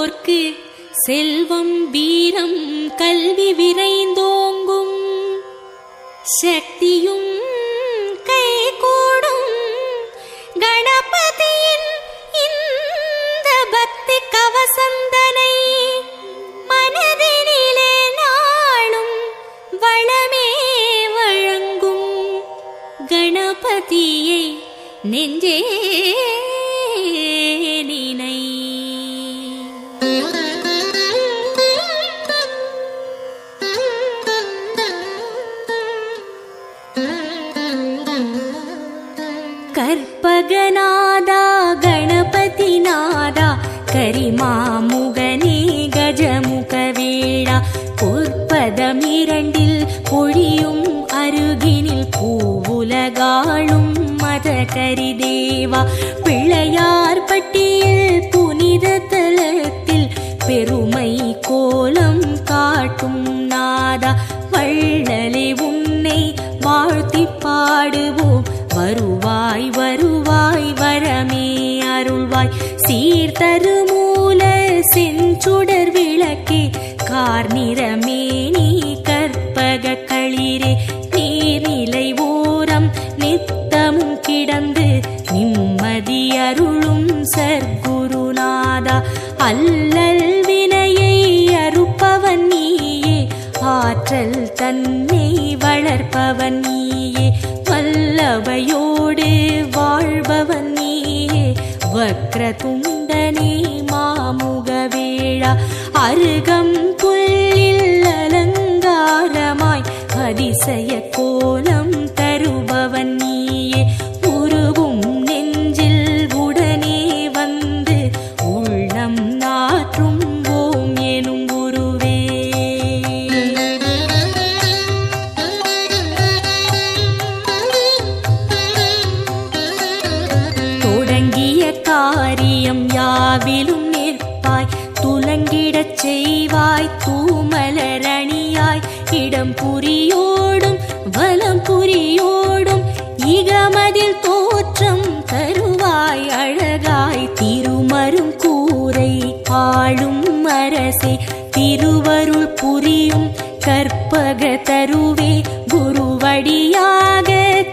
வாழ்வோர்க்கு செல்வம் வீரம் கல்வி விரைந்தோங்கும், சக்தியும் கைகூடும். கணபதியின் இந்த பக்தி கவசந்தனை மனதினிலே நாளும் வளமே வழங்கும். கணபதியை நெஞ்சே நினை. கற்பகநாதா கணபதிநாதா கரிமாமுகனே கஜமுகவேளா, பொற்பதமிரண்டில் பொழியும் அருகினில் பூவுலகாளும் மத கரிதேவா, பிள்ளையார் பட்டியில் புனித தலத்தில் பெருமை கோலம் காட்டும் நாதா, வள்ளலே உன்னை வாழ்த்தி பாடுவோம். வருவாய் வருவாய் வரமே அருள்வாய், சீர்தருமூல செஞ்சுடர் விளக்கே கார்நிறமே நீ கற்பக களிரே, நீர்நிலை ஓரம் நித்தமும் கிடந்து நிம்மதி அருளும் சர்க்குருநாதா, அல்லல் வினையை அறுப்பவன் நீயே, ஆற்றல் தன்னை வளர்ப்பவன் நீயே, வல்லவையோடு வாழ்பவன் நீயே, வக்ரதுண்டனே மாமுகவேளா, அருகம் புல்லில் அலங்காரமாய் அதிசய கோலம் தருபவன் நீயே, உருகும் நெஞ்சில் உடனே வந்து உள்ளம் நாற்றும் ஓம் எனும் குருவே. தொடங்கிய காரியம் யாவிலும் நிற்பாய், துலங்கிடச் செய்வாய் தூமலரணியாய், இடம் புரியோடும் வலம் புரியோடும் இகமதில் தோற்றம் தருவாய் அழகாய், திருமரும் கூரை ஆளும் அரசே, திருவருள் புரியும் கற்பக தருவே, குருவடியாக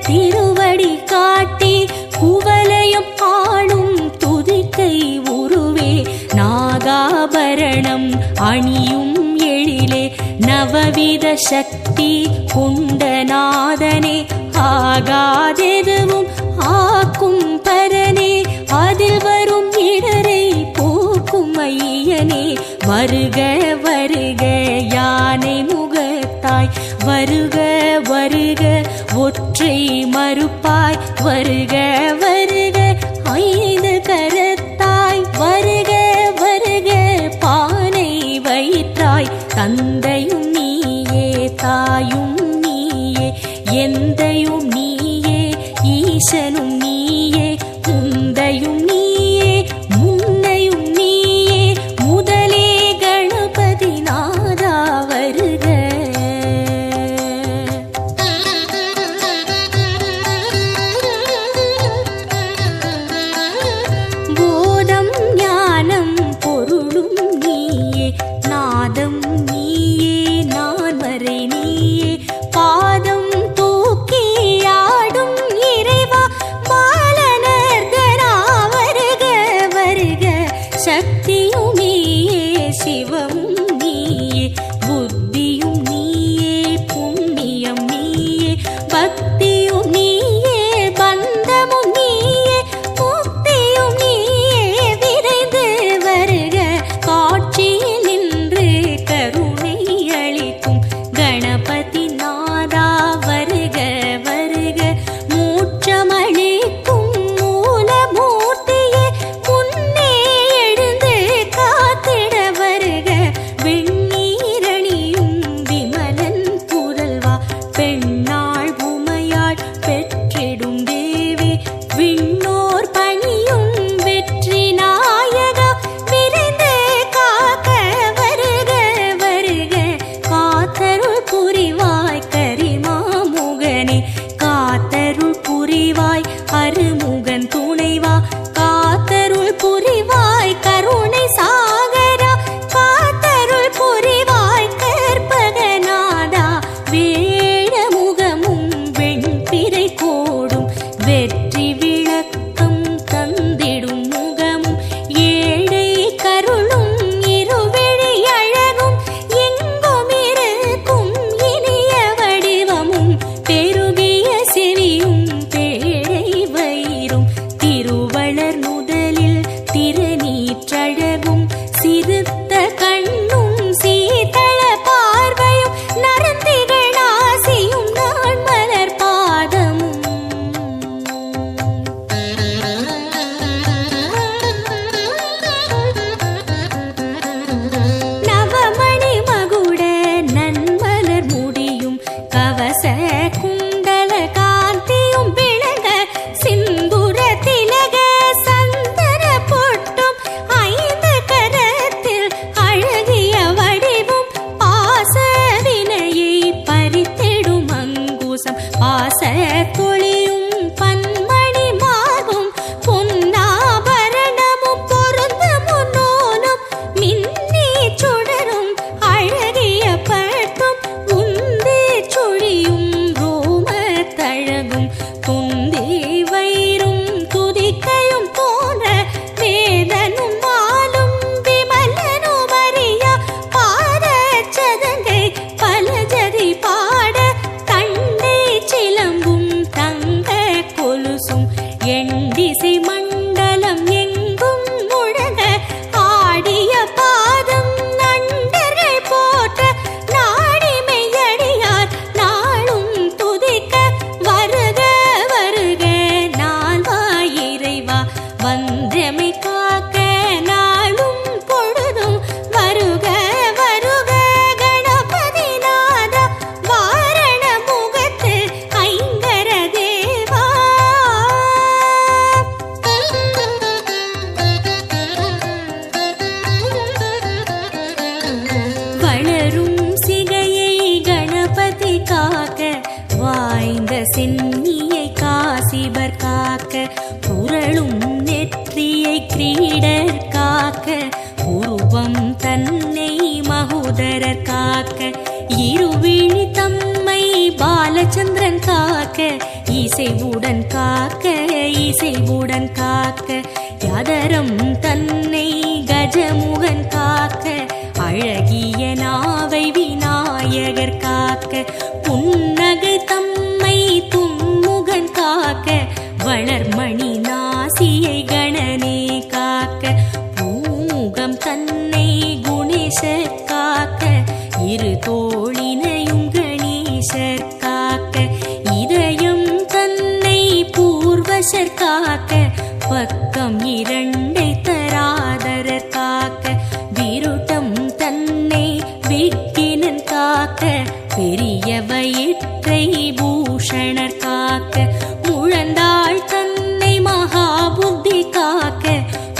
திருவடி காட்டி குவலயம் ஆளும் துதிக்கை உருவே, நாகாபரணம் அணியும் எழிலே, நவவித சக்தி குண்டநாதனே, ஆகாதெதுவும் ஆக்கும் பரனே, அதில் வரும் இடரை போக்கும் ஐயனே, வருக வருக யானை முகத்தாய், வருக வருக ஒற்றை மறுப்பாய், வருக வருக ஐந்து கரத்தாய், வருக வருக பானை வயிற்றாய், தந்தையும் நீயே தாயும் நீயே எந்தையும் நீயே, ஈசனும் நீயே முந்தையும் நீயே முன்னையும் நீயே, முதலே கணபதி நாதா வருக. போதம் ஞானம் பொருளும் நீயே, நாதம் நீயே நான்மறை நீயே, பாதம் தூக்கி ஆடும் இறைவா பாலனர்கரா வருக வருக, சக்தியும் நீயே சிவமும் நீயே, புத்தியும் நீயே புண்ணியம் நீயே, பக்தியும் நீயே பந்தமும் நீயே, முக்தியும் நீயே விரைந்து வருக, காட்சியில் நின்று கருணை அளிக்கும் கணபதி நாதா வருக வருக, மூச்சமளிக்கும் மூலமூர்த்தியே முன்னே எழுந்து காத்திட வருக, சிறுத்த கண்ணும் சீதள பார்வையும் நரந்திகள் ஆசியும் நான் மலர் பாதமும் நவமணி மகுட நன்மலர் முடியும் கவச குண்டல காந்தியும் விளங்க சிந்துர திலக சந்தன பொட்டும் ஐந்து கரத்தில் அழகிய வடிவும் பாச வினையை பறித்திடும் அங்குசம் பாச தொழியும் பன்மணி மார்பும் பொன்னாபரணமும் பொருந்த முன்னோனும் மின்னி சுடரும் அழகிய பட்டும் உந்தி சுழியும் ரோம தழகும் துந்தி வயிறும் துதிக்கையும் தோன்ற வேதனும் மாலும் விமலனும் அறியா பாத சதங்கை பலஜதி பாட தண்டை சிலம்பும் தங்க கொலுசும் எண்டிசை மண்டலம் எங்கும் முழங்க ஆடிய பாதம் நண்டர்கள் போற்ற நாடிமையடியார் நாளும் துதிக்க வருக வருக நால்வாய் இறைவா வந்தமை காக்க நாளும் பொழுதும் வருக வருக கணபதி நாதா வாரண முகத்து ஐங்கர தேவா வளரும் சிகையை கணபதி காக்க வாய்ந்த சென்னியை காசிபர் காக்க புரளும் நெற்றியை கிரீடர் காக்க உருவம் தன்னை மகோதரர் காக்க இருவிழி தம்மை பாலச்சந்திரன் காக்க இசைவுடன் காக்க இசைவுடன் காக்க யதரம் தன்னை கஜமுகன் காக்க அழகிய நாவை விநாயகர் காக்க புன்னகை தம்மை துன்முகன் காக்க வளர்மணி நாசியை கணனே காக்க பூமுகம் தன்னை குணேசர் காக்க இரு தோழினையும் கணேசர் காக்க இதயம் தன்னை பூர்வசர் காக்க பக்கம் இரண்டை தராதரர் காக்க விருட்டம் தன்னை விக்கினன் காக்க பெரிய வயிற்றை பூஷணர் காக்க முழந்தாள் தன்னை மகாபுத்தி காக்க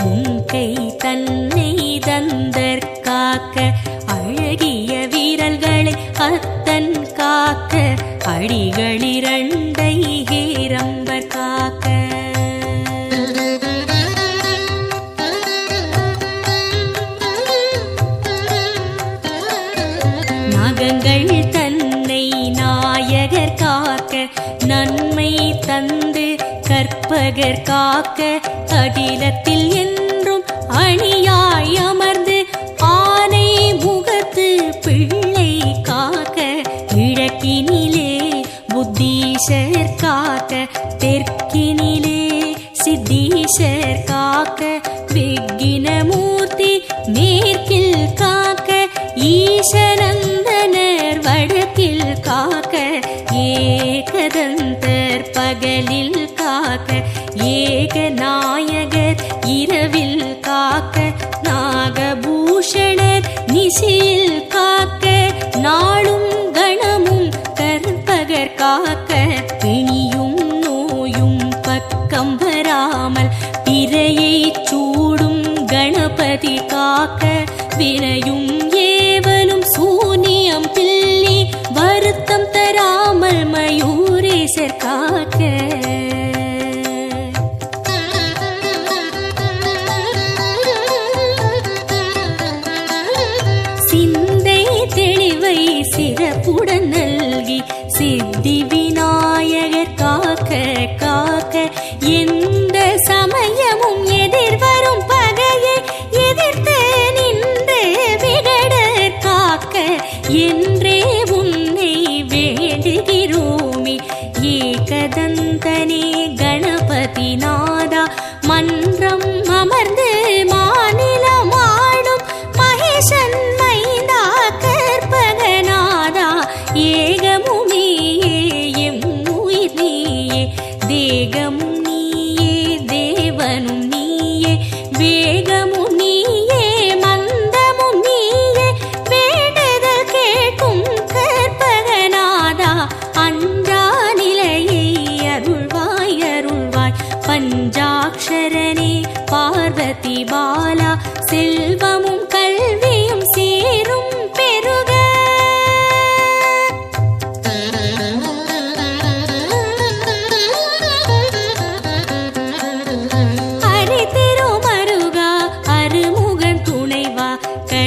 முன்கை தன்னை தந்தர் காக்க அழகிய வீரல்களை அத்தன் காக்க அடிகளிரண்டை ஹேரம்பர் காக்க நாகங்கள் தன்னை நாயகர் காக்க நன்மை தந்து கற்பகர் காக்க அகிலத்தில் என்றும் அணியாய் அமர்ந்து ஆனை முகத்து பிள்ளை காக்க கிழக்கினிலே புத்தீஷர் காக்க தெற்கினிலே சித்தீஷர் காக்க விக்கினமூர்த்தி மேற்கில் காக்க ஈசனந்தனர் வடக்கில் காக்க ஏகதந்தர் பகலில் காக்க ஏகநாயகர் இரவில் காக்க நாகபூஷணர் நிசியில் காக்க நாளும் கணமும் கற்பகர் காக்க பிணியும் நோயும் பக்கம் வராமல் பிறையை சூடும் கணபதி காக்க வினையும் ஏவலும் சூனியம் பில்லி வருத்தம் தராமல் மயூரேசர் காக்க சிந்தை தெளிவை சிறப்புடன் நல்கி சித்தி விநாயகர் காக்க காக்க எந்த சமயமும் எதிர்வரும் பகையை எதிர்த்து நின்று விட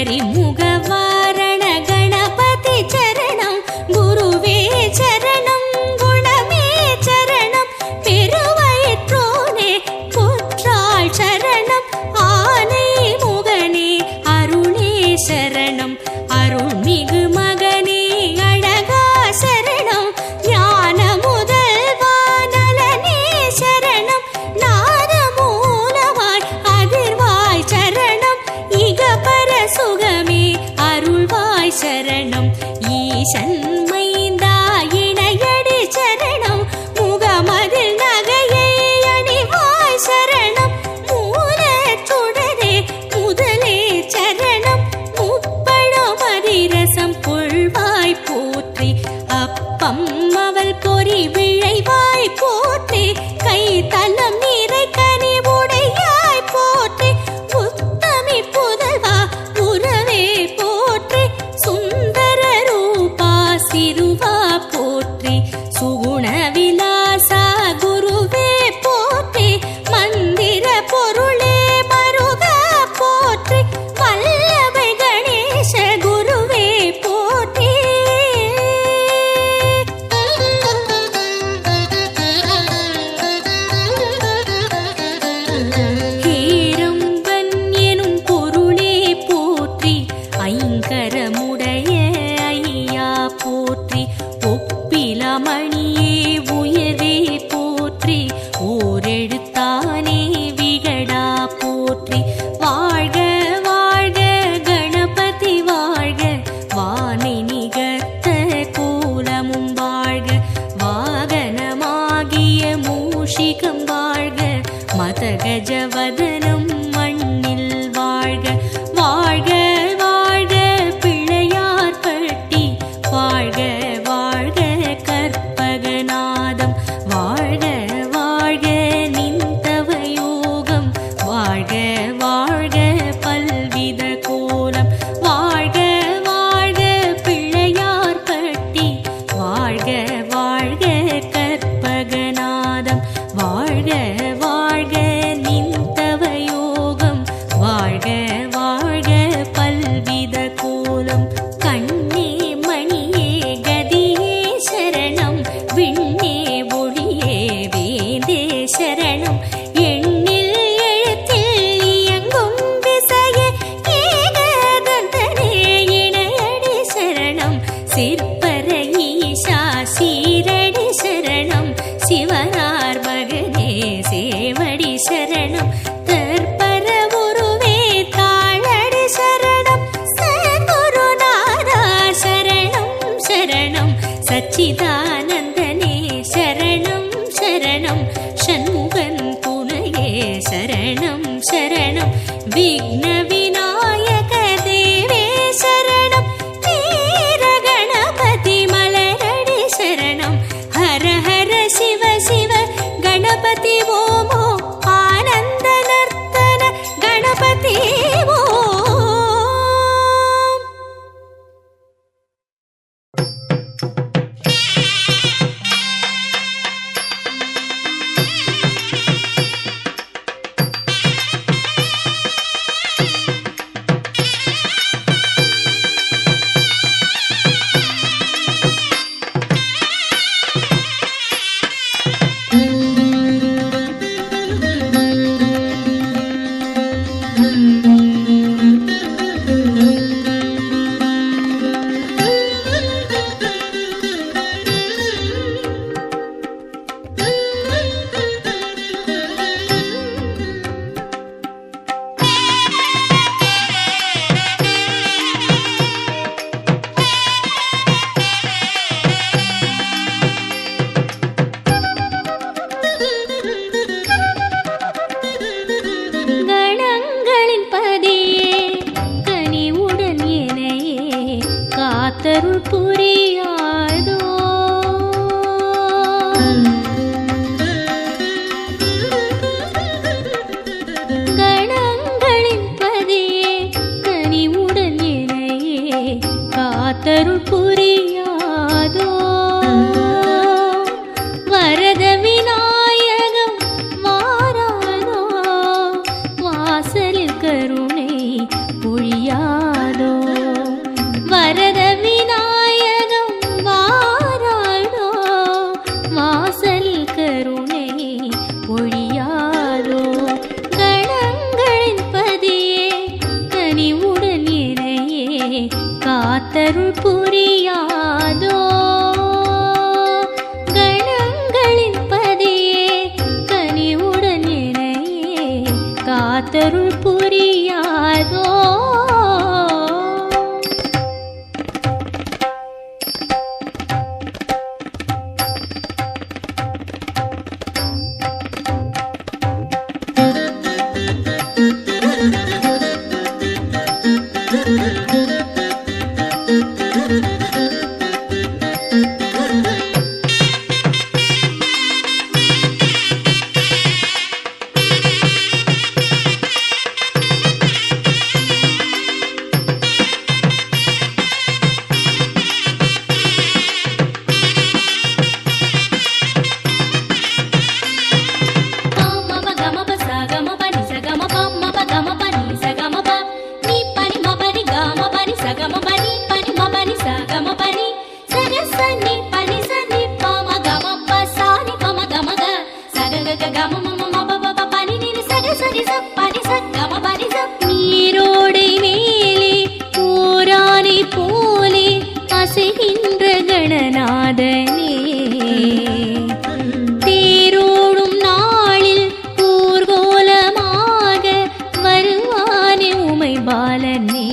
கரிமுகவாரண கணபதி சரணம் குருவே சரணம் குணமே சரணம் பெருவயிற்றோனே புற்றாள் சரணம் ஆனை முகனே அருளே சரணம் அருள்மிகு மகனே அழகா சரணம் ஞான முதல்வா நலனே சரணம் நாதமூலமாய் அதிர்வாய் சரணம் இகபர சுகமே அருள்வாய் சரணம் ஈசன் மைந்தா இணையடி சரணம் முகமதில் நகையை அணிவாய் சரணம் மூலச்சுடரே முதலே சரணம் முப்பழம் அதிரசம் கொள்வாய் போற்றி அப்பம் அவள் பொறி விழைவாய் போற்றி கை தலம் நீரை கனி உடையாய் போற்றி உத்தமி புதல்வா உறவே போற்றி சுந்தர ரூபா சிறுவா போற்றி சுகுண விலாசா குருவே போற்றி மந்திர பொருளே மருகா போற்றி வல்லபை கணேச குருவே போற்றி ஹேரம்பன் எனும் பொருளே போற்றி ஐங்கரமுடைய ஐயா போற்றி ஒப்பிலமணியே உயர்வே போற்றி ஓரெழுத்தானே விகடா போற்றி வாழ்க வாழ்க கணபதி வாழ்க வானை நிகர்த்த கோலமும் வாழ்க வாகனமாகிய மூஷிகம் வாழ்க மதகஜவதனம் மண்ணில் வாழ்க வாழ்க வாழ்க பிள்ளையார் பட்டி வாழ்க வாழ்க கற்பகநாதம் வாழ்க வாழ்க நிந்தவயோகம் வாழ்க வாழ்க பல்வித கோலம் வாழ்க வாழ்க பிள்ளையார் பட்டி வாழ்க வாழ்க கற்பகநாதம் வாழ்க வாழ்க நிந்தவயோகம் வாழ்க வாழ்க பல்வித கோலம் கண்ணே மணியே கதியே சரணம் விண்ணே ஒளியே வேந்தே சரணம் எண்ணில் எழுத்தில் இயங்கும் விசையே ஏகதந்தனே இணையடி சரணம் சிற்பர ஈசா சீரடி சரணம் சிவனார் மகனே சேவடி சரணம் தற்பர உருவே தாளடி சரணம் சத்குருநாதா சரணம் சரணம் சச்சிதானந்தனே சரணம் சரணம் ஷண்முகன் துணையே சரணம் சரணம் விக்ன விநாயக தேவே சரணம் வீர கணபதி மலரடி சரணம் ஹர ஹர சிவ சிவ கணபதி ஓமோ ஆனந்த நர்த்தன கணபதி ஓம் காத்தருள் புரியாதோ கணங்களின் பதியே கனிவுடன் இணையே காத்தருள் புரியாதோ வரத விநாயகம் வாராதோ வாசலில் கருணை பொழியாதோ காத்தருள் புரியாதோ கணங்களின் பதியே கனிவுடன் என்னையே காத்தருள் புரியாதோ நீரோடை மேலே ஓரானை போலே அசைகின்ற கணநாதனே தேரோடும் நாளில் ஊர்கோலமாக வருவானே உமை பாலனே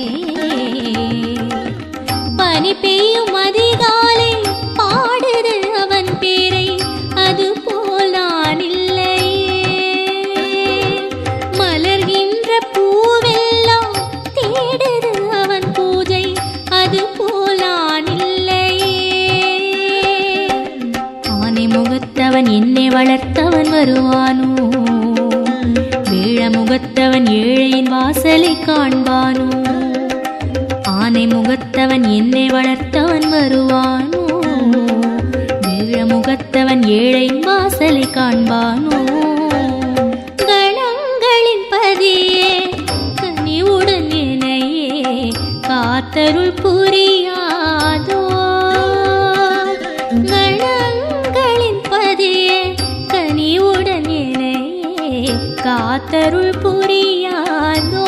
பனி பெய்யும் அதிகாலை பாடுது அவன் பேரை அது போல் நான் இல்லையே மலர்கின்ற பூவெல்லாம் தேடுது அவன் பூஜை அது போல் நான் இல்லையே ஆனை முகத்தவன் என்னை வளர்த்தவன் வருவானோ வேழ முகத்தவன் ஏழையின் வாசலை காண்பானோ ஆனை முகத்தவன் என்னை வளர்த்தவன் வருவானோ வேழ முகத்தவன் ஏழையின் வாசலை காண்பானோ கணங்களின் பதியே கனிவுடன் என்னையே காத்தருள் புரியாதோ கணங்களின் பதியே கனிவுடன் என்னையே காத்தருள் புரியாதோ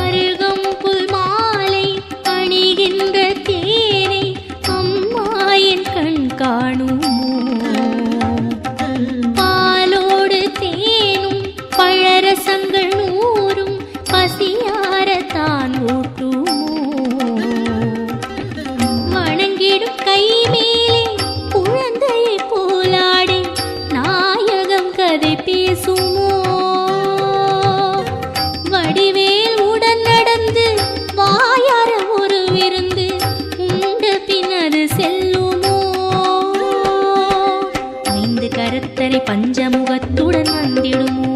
அருகம்புல் மாலை அணிகின்ற தேனை அம்மா என் கண் காணுமோ பாலோடு தேனும் பழரசங்கள் நூறும் பசியாரத்தான் ஊட்டுமோ வணங்கிடும் கை மேலே குழந்தையை போலாடி நாயகம் கதை பேசுமோ வடிவேல் உடன் நடந்து வாயார ஒரு விருந்து உண்ட பின்னது செல்லுமோ ஐந்து கரத்தனை பஞ்சமுகத்துடன் வந்திடுமோ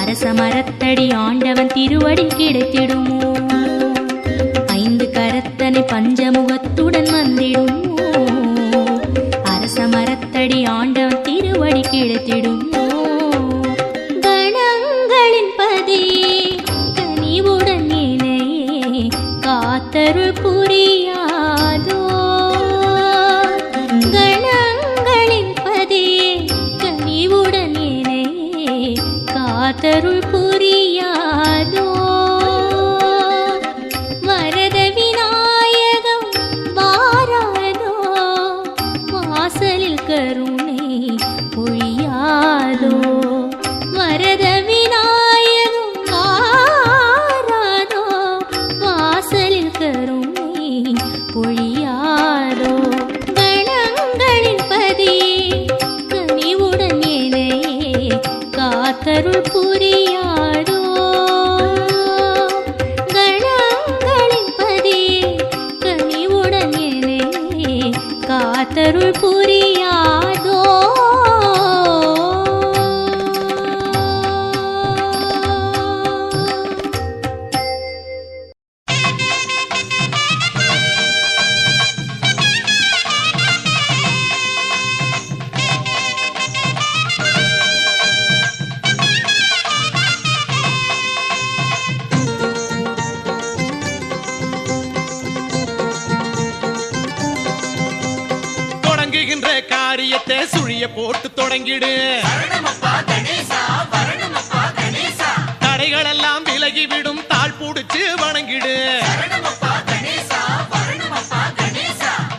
அரச மரத்தடி ஆண்டவன் திருவடி கிடைத்திடுமோ ஐந்து கரத்தனை பஞ்சமுகத்துடன் வந்திடுமோ அரச மரத்தடி ஆண்டவன் திருவடி கிடைத்திடுமோ கணங்களின் பதியே கனிவுடன் என்னையே காத்தருள் புரியாதோ கணங்களின் பதியே கனிவுடன் என்னையே காத்தருள் புரியாதோ வரத விநாயகம் வாராதோ வாசலில் கருணை பொழியாதோ வரத விநாயகம் வாராதோ வாசலில் கருணை பொழியாதோ கணங்களின் பதியே கனிவுடன் ஏனையே காத்தருள் புரியாதோ கணங்களின் பதியே கனிவுடன் ஏனையே காத்தருள் புரியாதோ தொடங்குகின்ற காரியத்தை சுழிய போட்டு தொடங்கிடு. தடைகள் எல்லாம் விலகிவிடும், தாழ் புடிச்சு வணங்கிடு.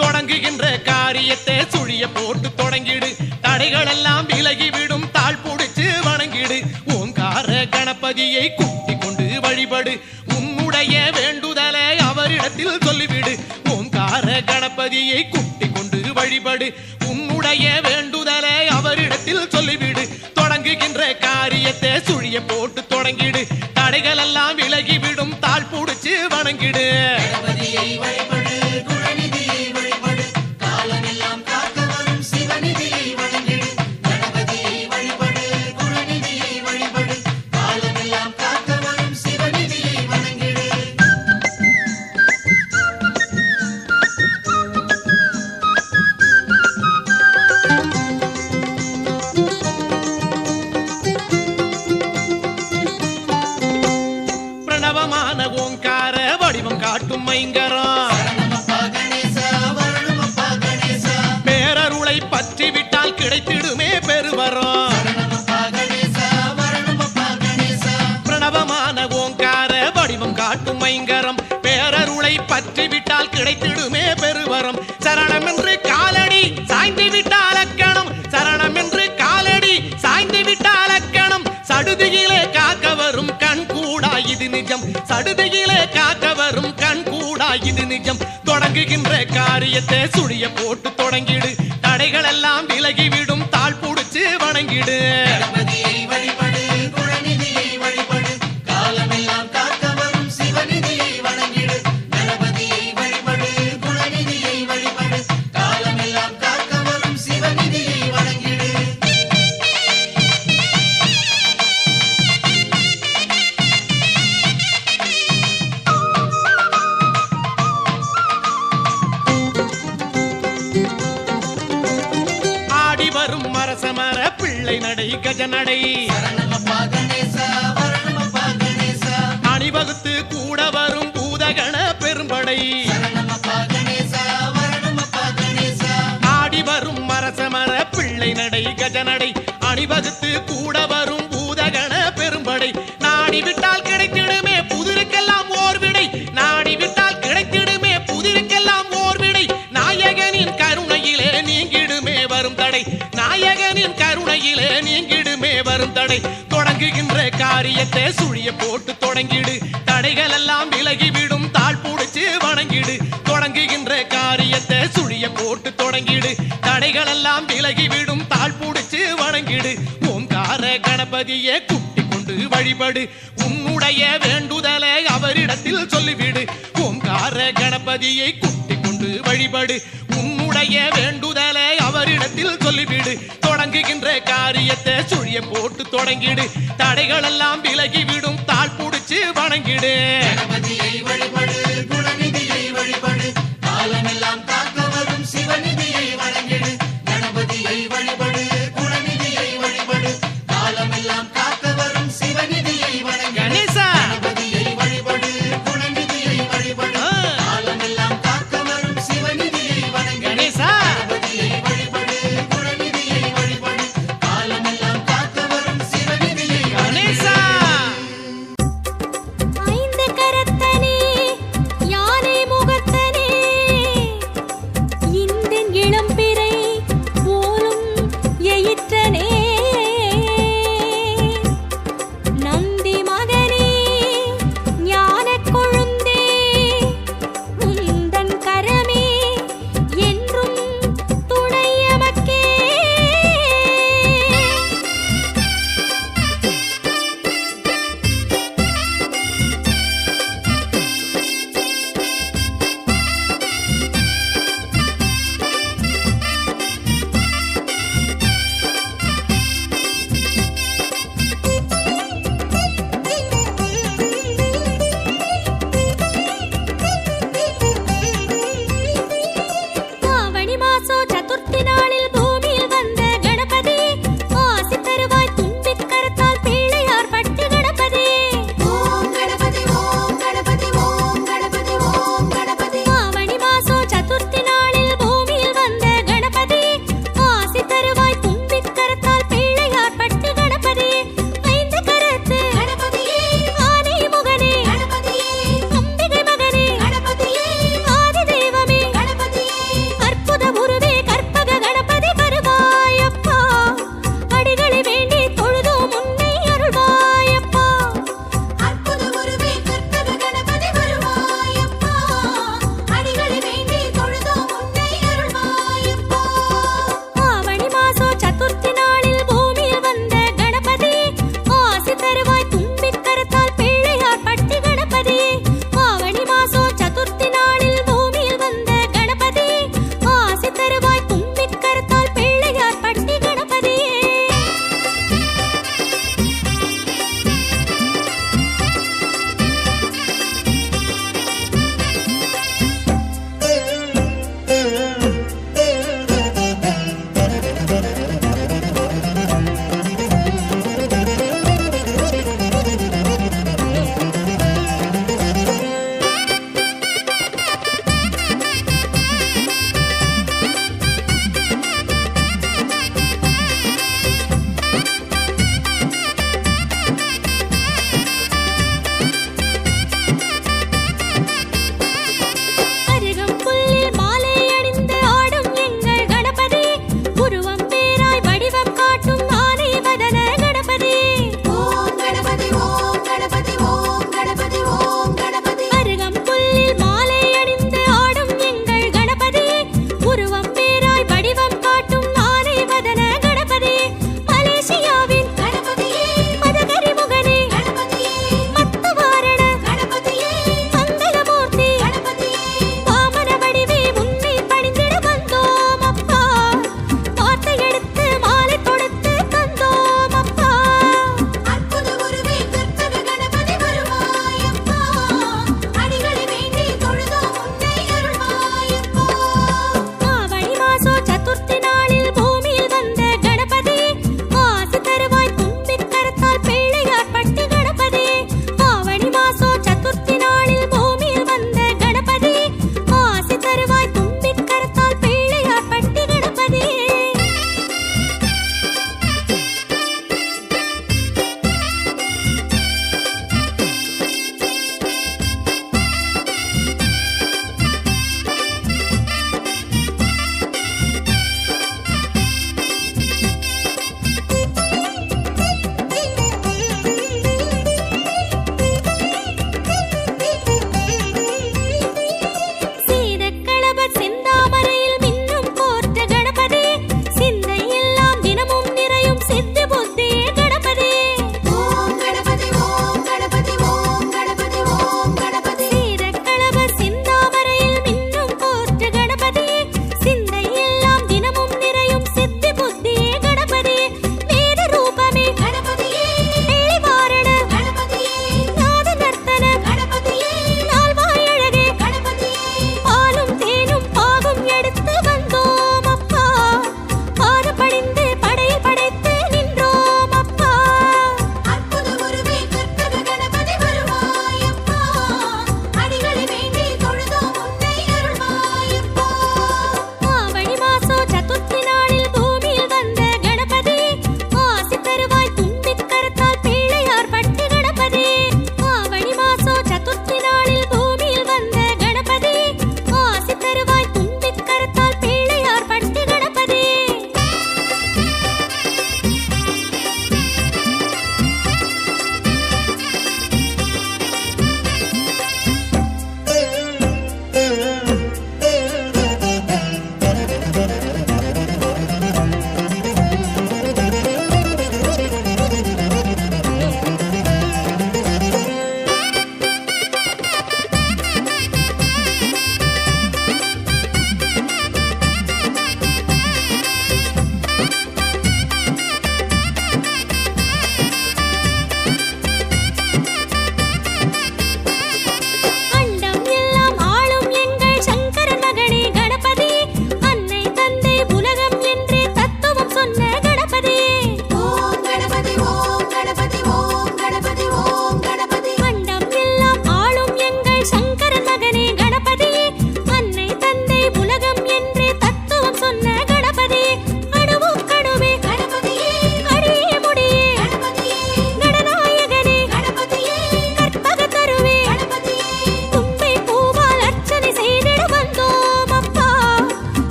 தொடங்குகின்ற காரியத்தை சுழிய போட்டு தொடங்கிடு. தடைகள் எல்லாம் விலகிவிடும், தாழ் புடிச்சு வணங்கிடு. ஓங்கார கணபதியை கூட்டிக் கொண்டு வழிபடு. உன்னுடைய வேண்டுதலை அவரிடத்தில் சொல்லிவிடு. ஓங்கார கணபதியை கூட்டிக் கொண்டு வழிபடு. உன்னுடைய வேண்டுதலை அவரிடத்தில் சொல்லிவிடு. தொடங்குகின்ற காரியத்தை சுழிய போட்டு தொடங்கிடு. தடைகள் எல்லாம் விலகிவிடும், தாழ் புடிச்சு வணங்கிடு. பிரணவமான ஓங்கார வடிவம் காட்டும் மைங்கரம் பேரருளை பற்றி விட்டால் கிடைத்திடுமே பெருவரம். பிரணவமான ஓங்கார வடிவம் காட்டும் மைங்கரம் பேரருளை பற்றி விட்டால் கிடைத்திடுமே பெருவரம். சரணம் என்று காலடி சாய்ந்து விட்டால் அக்கணம், சரணம் என்று காலடி சாய்ந்து விட்டால் அக்கணம். சடுதியிலே காக்க வரும் கண் கூடா இது நிஜம், சடுதியிலே காக்க வரும் கண் கூடா இது நிஜம். தொடங்குகின்ற காரியத்தை சுழிய போட்டு தொடங்கிடு. தடைகள் எல்லாம் விலகிவிடும், தாழ் புடிச்சு வணங்கிடு. வரும் மரசமர பிள்ளை நடை கஜநடை அணிவகுத்து கூட வரும் பூதகண பெரும்படை. ஆடி வரும் மரசமர பிள்ளை நடை கஜநடை அணிவகுத்து கூட வரும் பூதகண பெரும்படை. நாடி விட்டால் கிடைத்திடுமே புதிருக்கெல்லாம் ஓர் விடை, நாடி விட்டால் கிடைத்திடுமே புதிருக்கெல்லாம் ஓர் விடை. நாயகனின் கருணையிலே நீங்கிடுமே வரும் தடை, நாயகனின் கருணையிலே நீங்கிடுமே வரும் தடை. தொடங்குகின்ற காரியத்தை சுழிய போட்டு தொடங்கிடு. தடைகள் எல்லாம் விலகிவிடும், தாழ் புடிச்சு வணங்கிடு. தொடங்குகின்ற காரியத்தை சுழிய போட்டு தொடங்கிடு. தடைகள் எல்லாம் விலகிவிடும், தாழ் புடிச்சு வணங்கிடு. ஓங்கார கணபதியை கூட்டிக் கொண்டு வழிபடு. உன்னுடைய வேண்டுதலை அவரிடத்தில் சொல்லிவிடு. ஓங்கார கணபதியை கூட்டிக் கொண்டு வழிபடு. உன்னுடைய வேண்டுதலை அவரிடத்தில் சொல்லிவிடு. தொடங்குகின்ற காரியத்தை சுழிய போட்டு தொடங்கிடு. தடைகள் எல்லாம் விலகிவிடும், தாழ் புடிச்சு வணங்கிடு. ஐந்து கரத்தனே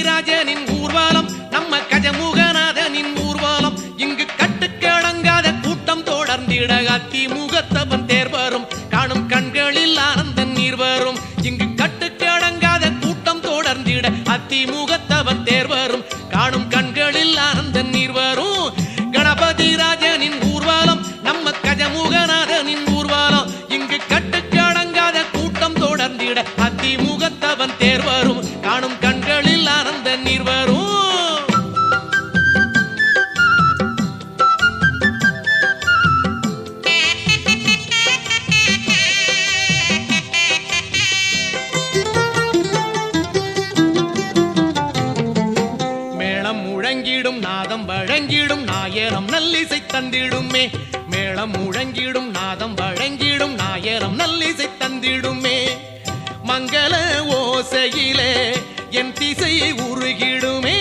ராஜனின் ஊர்வலம் நம்ம கஜமுகநாதனின் ஊர்வலம் இங்கு கட்டுக்கடங்காத கூட்டம் தொடர்ந்திட அதிமுகத்தவன் தேர் வரும் காணும் கண்களில் ஆனந்த நீர் வரும் இங்கு கட்டுக்கடங்காத கூட்டம் தொடர்ந்திட அதிமுகத்தவன் தேர் வரும் காணும் கண்களில் ஆனந்த நீர் வரும் கணபதி ராஜனின் ஊர்வலம் நம்ம கஜமுகநாதனின் ஊர்வலம் இங்கு கட்டுக்கடங்காத கூட்டம் தொடர்ந்திட அதிமுகத்தவன் தேர் வரும் காணும் கண்களில் ஆனந்த நீர் வரும் மேளம் முழங்கிடும் நாதம் வழங்கிடும் நாயனம் நல்லிசை தந்திடுமே மேளம் முழங்கிடும் நாதம் வழங்கிடும் நாயனம் நல்லிசை தந்திடுமே மங்கள ஓசையிலே என் திசை உருகிடுமே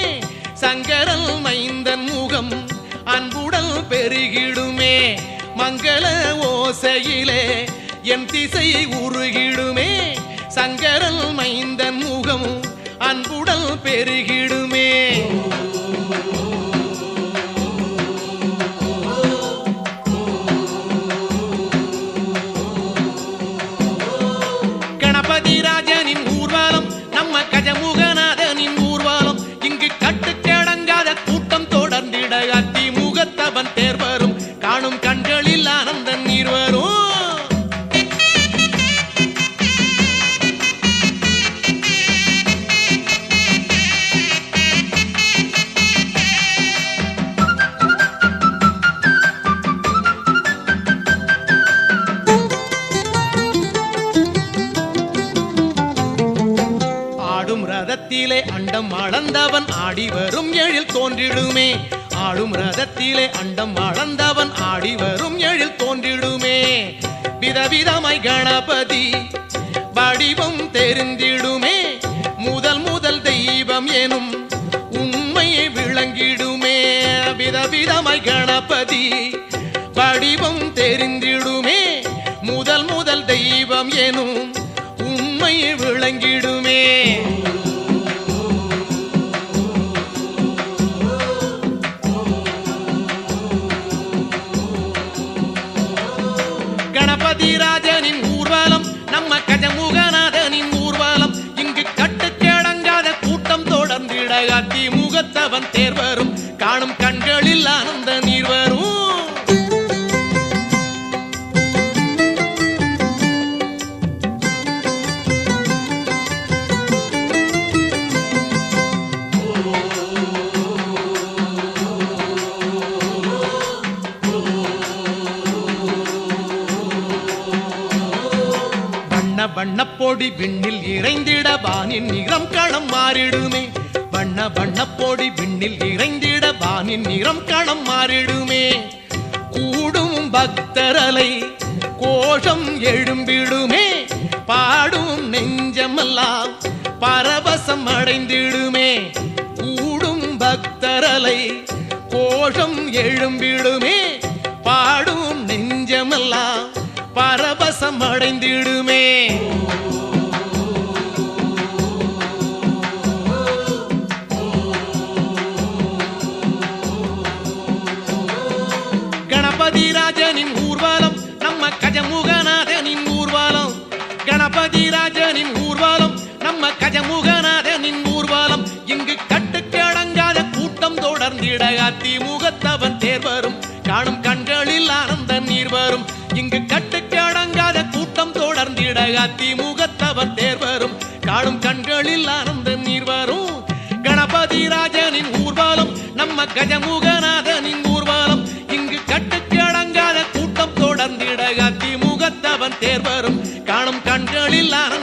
சங்கரல் மைந்தன் முகம் அன்புடல் பெருகிடுமே மங்கள ஓசையிலே என் திசை உருகிடுமே சங்கரல் மைந்தன் முகம் அன்புடல் பெருகிடுமே கணபதி ராஜனின் ஊர்வலம் நம்ம கஜமுகநாதனின் ஊர்வலம் இங்கு கட்டுக்கடங்காத கூட்டம் தொடர்ந்திட அதிமுகத்தவன் தேர் வரும் காணும் கண்களில் ஆனந்த நீர் வரும் ஆடும் ரதத்திலே அண்டம் அளந்தவன் ஆடி வரும் எழில் தோன்றிடுமே ஆடும் ரதத்திலே அண்டம் அளந்தவன் ஆடி வரும் எழில் தோன்றிடுமே விதவிதமாய் கணபதி வடிவம் தெரிந்திடுமே முதல் முதல் தெய்வம் எனும் உண்மையை விளங்கிடுமே விதவிதமாய் கணபதி வடிவம் தெரிந்திடுமே முதல் முதல் தெய்வம் எனும் உண்மை விளங்கிடுமே கணபதி ராஜனின் ஊர்வலம் நம்ம கஜமுகநாதனின் ஊர்வலம் இங்கு கட்டுக்கடங்காத கூட்டம் தொடர்ந்திட அதிமுகத்தவன் தேர் வரும் காணும் கண்களில் ஆனந்த நீர் வரும் வண்ணப்பொடி விண்ணில் இறைந்திட வானின் நிறம் களம் மாறிடுமே வண்ணப்பொடி விண்ணில் இறைந்திட வானின் நிறம் களம் மாறிடுமே கூடும் பக்தரலை கோஷம் எழும்பிடுமே பாடும் நெஞ்சமெல்லாம் பரவசம் அடைந்திடுமே கூடும் பக்தரலை கோஷம் எழும்பிடுமே பாடும் நெஞ்சமெல்லாம் பரவசம் அடைந்திடுமே கணபதி ராஜனின் ஊர்வலம் நம்ம கஜமுகநாதனின் ஊர்வலம் கணபதி ராஜனின் ஊர்வலம் நம்ம கஜமுகநாதனின் ஊர்வலம் இங்கு கட்டுக்கடங்காத கூட்டம் தொடர்ந்திட அதிமுகத்தவன் தேர் வரும் காணும் கண்களில் ஆனந்த நீர் வரும் இங்கு கட்டுக்கடங்காத கூட்டம் தொடர்ந்திட அதிமுகத்தவன் தேர் வரும் காணும் கண்களில் ஆனந்த நீர் வரும் கணபதி ராஜனின் ஊர்வலம் நம்ம கஜமுகநாதனின் ஊர்வலம் இங்கு கட்டுக்கடங்காத கூட்டம் தொடர்ந்திட அதிமுகத்தவன் தேர் வரும் காணும் கண்களில் ஆனந்த